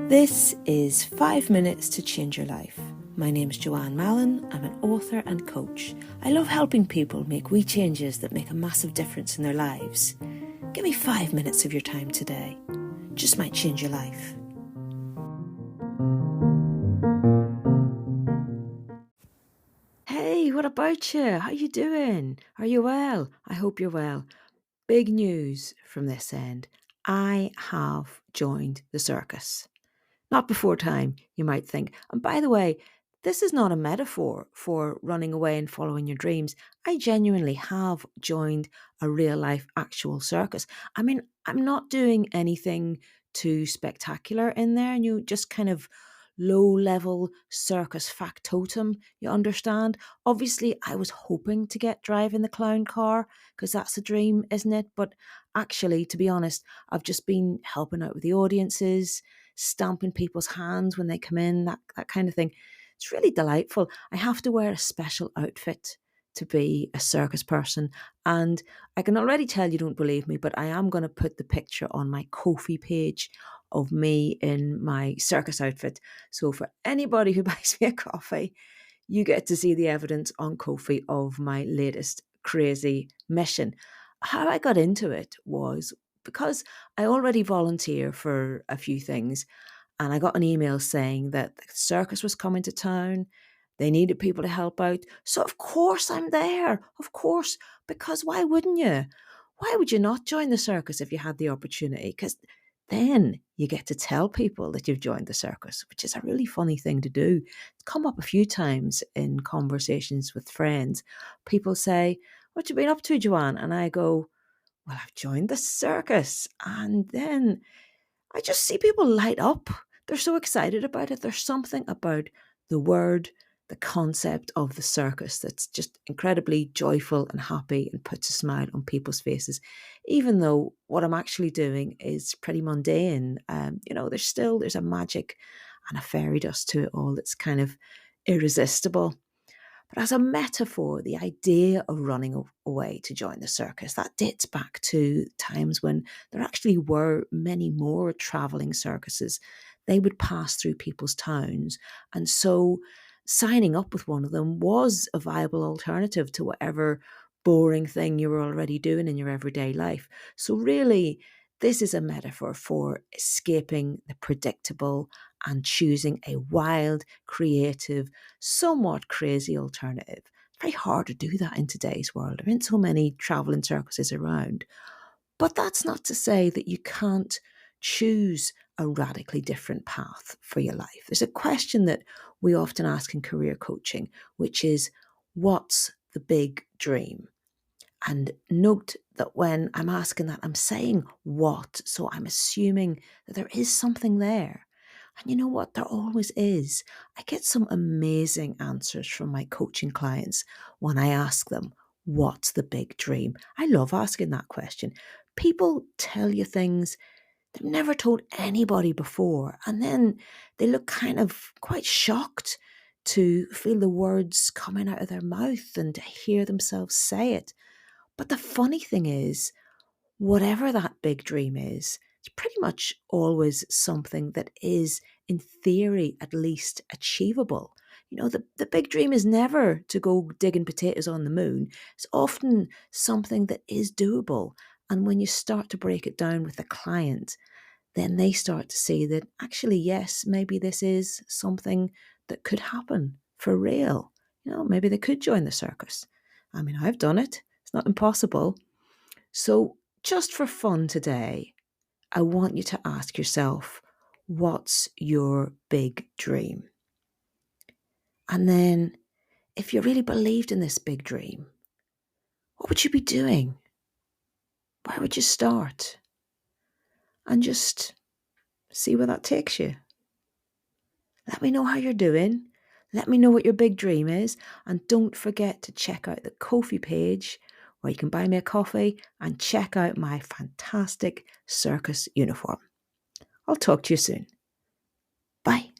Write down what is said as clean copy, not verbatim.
This is 5 Minutes to Change Your Life. My name is Joanne Mallon. I'm an author and coach. I love helping people make wee changes that make a massive difference in their lives. Give me 5 minutes of your time today. Just might change your life. Hey, what about you? How you doing? Are you well? I hope you're well. Big news from this end. I have joined the circus. Not before time, you might think. And by the way, this is not a metaphor for running away and following your dreams. I genuinely have joined a real life actual circus. I mean, I'm not doing anything too spectacular in there, and you just kind of low level circus factotum, you understand? Obviously, I was hoping to get driving the clown car because that's a dream, isn't it? But actually, to be honest, I've just been helping out with the audiences, stamping people's hands when they come in, that kind of thing. It's really delightful. I have to wear a special outfit to be a circus person. And I can already tell you don't believe me, but I am going to put the picture on my Ko-fi page of me in my circus outfit. So for anybody who buys me a coffee, you get to see the evidence on Ko-fi of my latest crazy mission. How I got into it was because I already volunteer for a few things, and I got an email saying that the circus was coming to town. They needed people to help out. So of course I'm there. Of course, because why wouldn't you? Why would you not join the circus if you had the opportunity? Because then you get to tell people that you've joined the circus, which is a really funny thing to do. It's come up a few times in conversations with friends. People say, "What you been up to, Joanne?" And I go, "Well, I've joined the circus." And then I just see people light up. They're so excited about it. There's something about the word, the concept of the circus that's just incredibly joyful and happy and puts a smile on people's faces, even though what I'm actually doing is pretty mundane. There's a magic and a fairy dust to it all that's kind of irresistible. But as a metaphor, the idea of running away to join the circus, that dates back to times when there actually were many more travelling circuses. They would pass through people's towns. And so signing up with one of them was a viable alternative to whatever boring thing you were already doing in your everyday life. So really, this is a metaphor for escaping the predictable and choosing a wild, creative, somewhat crazy alternative. It's very hard to do that in today's world. There aren't so many travelling circuses around. But that's not to say that you can't choose a radically different path for your life. There's a question that we often ask in career coaching, which is, what's the big dream? And note that when I'm asking that, I'm saying what, so I'm assuming that there is something there. And you know what? There always is. I get some amazing answers from my coaching clients when I ask them, what's the big dream? I love asking that question. People tell you things they've never told anybody before, and then they look kind of quite shocked to feel the words coming out of their mouth and to hear themselves say it. But the funny thing is, whatever that big dream is, it's pretty much always something that is, in theory at least, achievable. The big dream is never to go digging potatoes on the moon. It's often something that is doable. And when you start to break it down with a client, then they start to see that actually, yes, maybe this is something that could happen for real. Maybe they could join the circus. I mean, I've done it. It's not impossible. So, just for fun today, I want you to ask yourself, what's your big dream? And then, if you really believed in this big dream, what would you be doing? Where would you start? And just see where that takes you. Let me know how you're doing. Let me know what your big dream is. And don't forget to check out the Ko-fi page where you can buy me a coffee and check out my fantastic circus uniform. I'll talk to you soon. Bye.